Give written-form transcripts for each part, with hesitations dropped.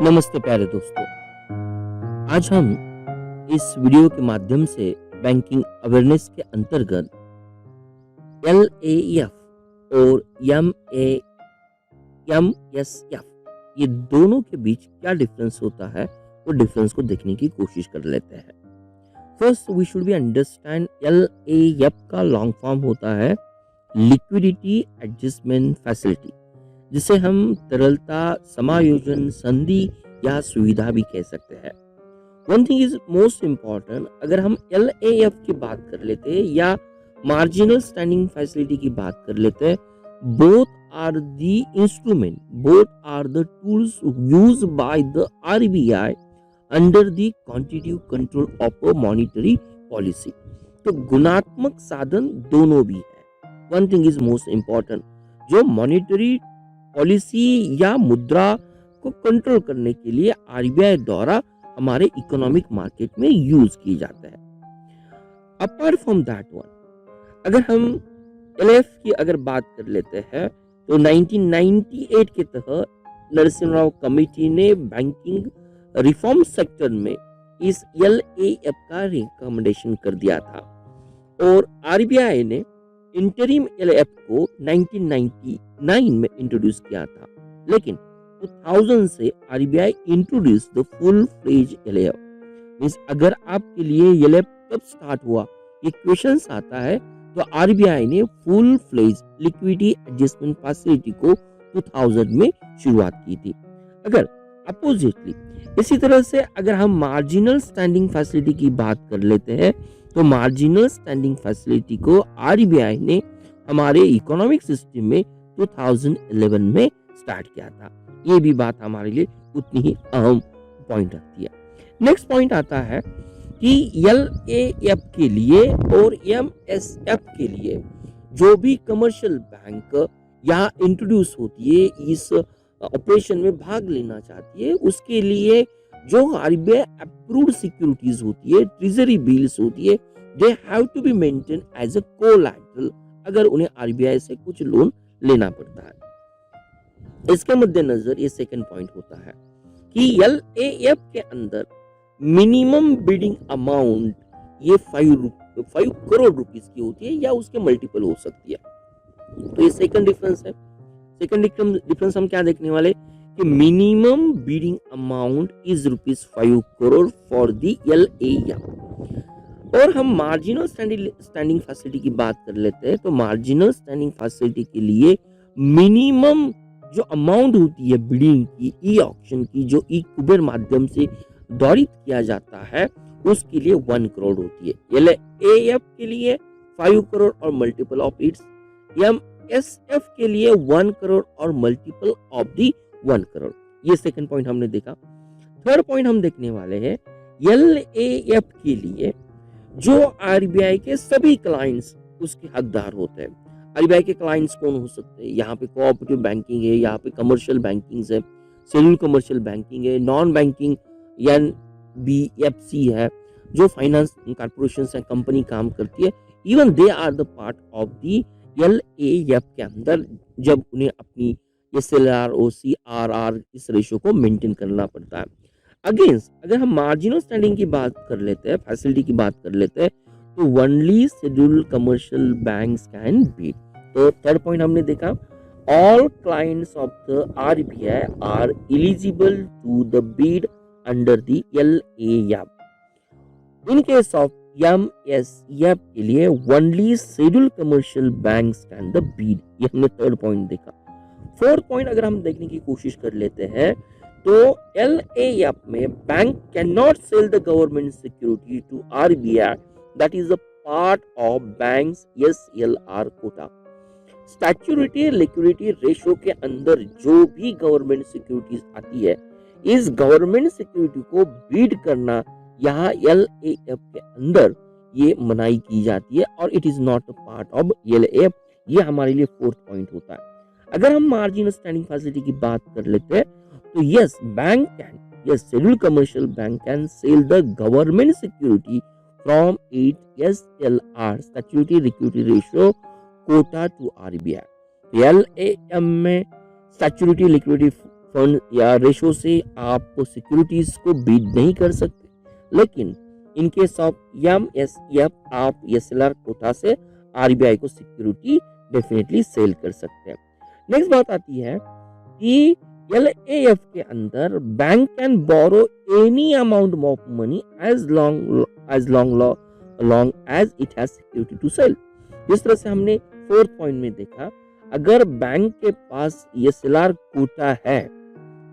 नमस्ते प्यारे दोस्तों। आज हम इस वीडियो के माध्यम से बैंकिंग अवेयरनेस के अंतर्गत LAF और MSF ये दोनों के बीच क्या डिफरेंस होता है वो डिफरेंस को देखने की कोशिश कर लेते हैं। First we should be understand LAF का लॉन्ग फॉर्म होता है लिक्विडिटी एडजस्टमेंट फैसिलिटी, जिसे हम तरलता समायोजन संधि या सुविधा भी कह सकते हैं। One thing is most important, अगर हम LAF की बात कर लेते हैं या मार्जिनल स्टैंडिंग फैसिलिटी की बात कर लेते हैं, both are the instrument, both are the tools used by the RBI under the quantitative control of a monetary policy. तो गुणात्मक साधन दोनों भी है। One thing is most important, जो मॉनेटरी पॉलिसी या मुद्रा को कंट्रोल करने के लिए RBI द्वारा हमारे इकोनॉमिक मार्केट में यूज की जाता है। अपार्ट फ्रॉम दैट वन, अगर हम LAF की अगर बात कर लेते हैं तो 1998 के तहत नरसिम्हा राव कमेटी ने बैंकिंग रिफॉर्म सेक्टर में इस LAF का रिकमेंडेशन कर दिया था और RBI ने इंटरिम LAF को 1999 में इंट्रोड्यूस किया था, लेकिन 2000 से RBI introduce the full fledge LAF। Means अगर आपके लिए LAF कब स्टार्ट हुआ ये क्वेश्चन आता है तो RBI ने full fledge liquidity adjustment facility को 2000 में शुरुआत की थी। अगर अपोजिटली इसी तरह से अगर हम मार्जिनल स्टैंडिंग फैसिलिटी की बात कर लेते हैं तो मार्जिनल स्टैंडिंग फैसिलिटी को RBI ने हमारे इकोनॉमिक सिस्टम में 2011 में स्टार्ट किया था। ये भी बात हमारे लिए उतनी ही अहम पॉइंट रखती है। नेक्स्ट पॉइंट आता है कि LAF के लिए और MSF के लिए जो भी कमर्शियल बैंक यहाँ इंट्रोड्यूस होती है, इस ऑपरेशन में भाग लेना चाहती है, उसके लिए जो RBI अप्रूव्ड सिक्योरिटीज होती है, ट्रेजरी बिल्स होती है, they have to be maintain as a collateral अगर उन्हें RBI से कुछ लोन लेना पड़ता है। इसके मद्देनजर ये सेकंड पॉइंट होता है कि LAF के अंदर मिनिमम बिडिंग अमाउंट ये 5 करोड़ रुपीस की होती है या उसके मल्टीपल हो सकती है। तो ये सेकंड डिफरेंस है। सेकंड डिफरेंस हम क्या देखने वाले कि minimum bidding amount is ₹5 crore for the LAF। और हम मार्जिनल स्टैंडिंग फैसिलिटी की बात कर लेते हैं तो मार्जिनल स्टैंडिंग फैसिलिटी के लिए मिनिमम जो अमाउंट होती है बिडिंग की, ई ऑक्शन की, जो ई कुबेर माध्यम से दौरित किया जाता है, उसके लिए 1 करोड़ होती है। LAF के लिए 5 करोड़ और मल्टीपल ऑफ इट्स, MSF के लिए 1 करोड़ और मल्टीपल ऑफ दी 1 करोड़। ये सेकंड पॉइंट हमने देखा। थर्ड पॉइंट हम देखने वाले हैं LAF के लिए जो RBI के सभी क्लाइंट्स उसके हकदार होते हैं। RBI के क्लाइंट्स कौन हो सकते हैं? यहाँ पे कोऑपरेटिव बैंकिंग है, यहाँ पे कमर्शियल बैंकिंग है, शेड्यूल कमर्शियल बैंकिंग है, नॉन बैंकिंग NBFC है, जो फाइनेंस कॉर्पोरेशन से कंपनी काम करती है। Even they are the part of the LAF के अंदर जब उन्हें अपनी SLR, OC, RR इस रेशो को मेंटेन करना पड़ता है। अगेंस्ट अगर हम मार्जिनल स्टैंडिंग की बात कर लेते हैं, फैसिलिटी की बात कर लेते हैं, तो only schedule commercial banks can bid. तो थर्ड पॉइंट हमने देखा, all clients of the RBI are eligible to the bid under the LAF। In case of MSF के लिए only schedule commercial banks can the bid. ये हमने third point देखा। Fourth point अगर हम देखने की कोशिश कर लेते हैं तो LAF में bank can not sell the government security to RBI that is a part of banks SLR quota. Statutory liquidity ratio के अंदर जो भी गवर्नमेंट सिक्योरिटीज आती है, इस गवर्नमेंट सिक्योरिटी को बीड करना यहाँ LAF के अंदर ये मनाही की जाती है और it is not a part of LAF। ये हमारे लिए फोर्थ पॉइंट होता है। अगर हम मार्जिनल स्टैंडिंग फैसिलिटी की बात कर लेते हैं तो yes bank can, yes schedule commercial bank can sell the government security from it SLR statutory liquidity ratio quota to RBI। LAM में स्टैट्यूटरी लिक्विडिटी फंड या रेशो से आप सिक्योरिटीज को बीट नहीं कर सकते, लेकिन इन केस ऑफ एमएसएफ आप एसएलआर कोटा से आरबीआई को सिक्योरिटी डेफिनेटली सेल कर सकते हैं। नेक्स्ट बात आती है कि एलएएफ के अंदर bank can borrow any amount of money as long as it has security to sell. जिस तरह से हमने फोर्थ पॉइंट में देखा, अगर बैंक के पास एसएलआर कोटा है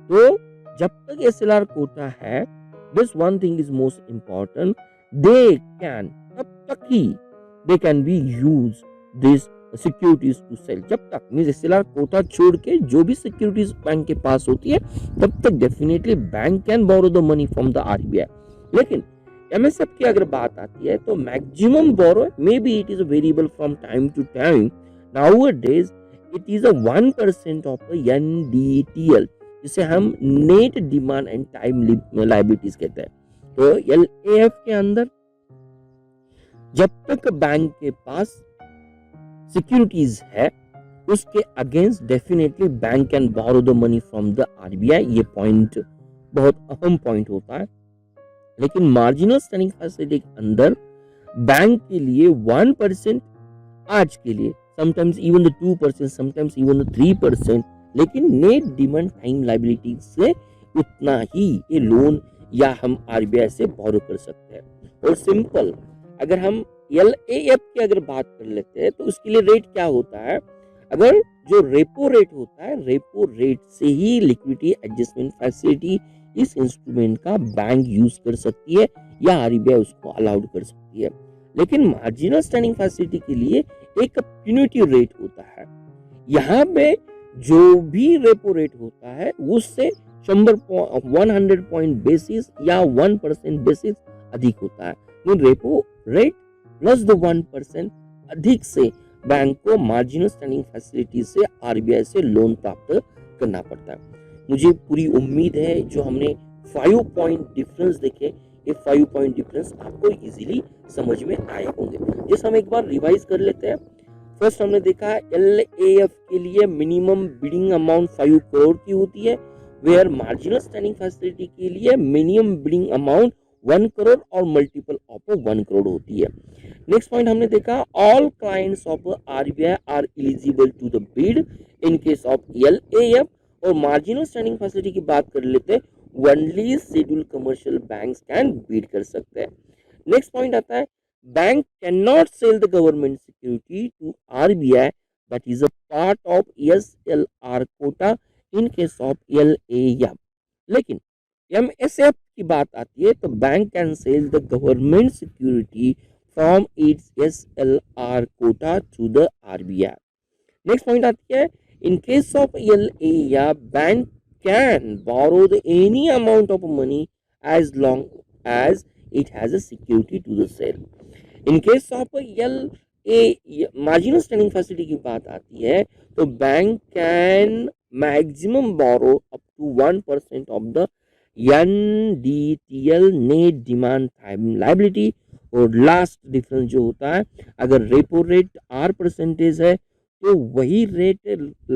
तो जब तक एसएलआर कोटा है, this one thing is most important, they can तब तक ही they can be use this securities to sell. जब तक मींस एसएलआर कोटा छोड़ के जो भी सिक्योरिटीज बैंक के पास होती है तब तक definitely bank can borrow the money from the RBI. लेकिन एमएसएफ की अगर बात आती है तो maximum borrow may be it is variable from time to time, nowadays it is 1% of NDTL, जिसे हम net demand and time liabilities कहते हैं। तो एलएएफ के अंदर जब तक बैंक के पास सिक्योरिटीज है उसके against definitely bank can borrow the money from the RBI. ये पॉइंट बहुत अहम पॉइंट होता है। लेकिन मार्जिनल स्टैंडिंग फैसिलिटी के अंदर बैंक के लिए 1% आज के लिए, sometimes even the 2%, sometimes even the 3%, लेकिन नेट डिमांड टाइम लायबिलिटी से उतना ही ये लोन या हम आरबीआई से बोरो कर सकते हैं। और सिंपल अगर हम एलएएफ की अगर बात कर लेते हैं तो उसके लिए रेट क्या होता है, अगर जो रेपो रेट होता है, रेपो रेट से ही लिक्विडिटी एडजस्टमेंट फैसिलिटी इस इंस्ट्रूमेंट का बैंक यूज कर सकती है या आरबीआई उसको अलाउड कर सकती है। लेकिन मार्जिनल स्टैंडिंग फैसिलिटी के लिए एक प्यूनिटिव रेट होता है। यहाँ पे जो भी रेपो रेट होता है उससे 100 पॉइंट बेसिस या 1% बेसिस अधिक होता है। रेपो रेट प्लस द 1% अधिक से बैंक को मार्जिनल स्टैंडिंग फैसिलिटी से आरबीआई से लोन प्राप्त करना पड़ता है। मुझे पूरी उम्मीद है जो हमने 5 पॉइंट डिफरेंस देखे, ये 5 पॉइंट डिफरेंस आपको इजीली समझ में आए होंगे। जैसे हम एक बार रिवाइज कर लेते हैं। फर्स्ट हमने देखा एलएएफ के लिए मिनिमम बिडिंग अमाउंट 5 करोड़ की होती है, वेयर मार्जिनल स्टैंडिंग फैसिलिटी के लिए मिनिमम बिडिंग अमाउंट 1 करोड़ और मल्टीपल ऑफ 1 करोड़ होती है। नेक्स्ट पॉइंट हमने देखा all clients of RBI are eligible to the bid in case of LAF. और मार्जिनल स्टैंडिंग फैसिलिटी की बात कर लेते हैं, only schedule commercial banks can bid कर सकते हैं। नेक्स्ट पॉइंट आता है bank can not sell the government security to RBI that is a part of SLR quota in case of LAF. लेकिन एमएसएफ की बात आती है तो bank can sell the government security from its SLR quota to the RBI. Next point आती है in case of LAF, bank can borrow any amount of money as long as it has a security to the sale. In case of LA marginal standing facility की बात आती है तो bank can maximum borrow up to 1% of the NDTL net demand time liability। और last difference जो होता है, अगर रेपो रेट R% है तो वही रेट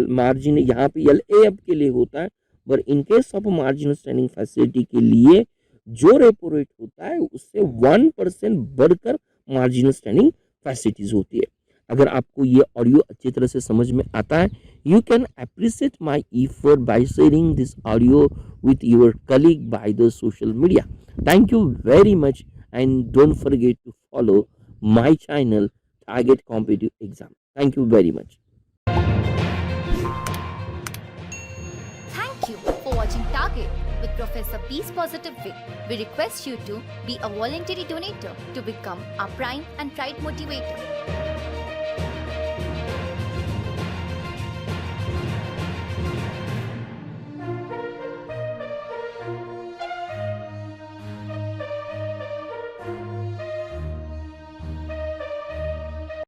मार्जिन यहाँ पे एलएएफ के लिए होता है, पर इन case of marginal standing facility के लिए जो रेपो रेट होता है उससे 1% बढ़कर मार्जिनल स्टैंडिंग फैसिलिटीज होती है। अगर आपको ये ऑडियो अच्छी तरह से समझ में आता है, you can appreciate my effort by sharing this audio with your colleague by the social media. Thank you very much and don't forget to follow my channel target competitive exam. Thank you very much. Thank you for watching Target with Professor Peace Positive Way. We request you to be a voluntary donator to become our prime and pride motivator.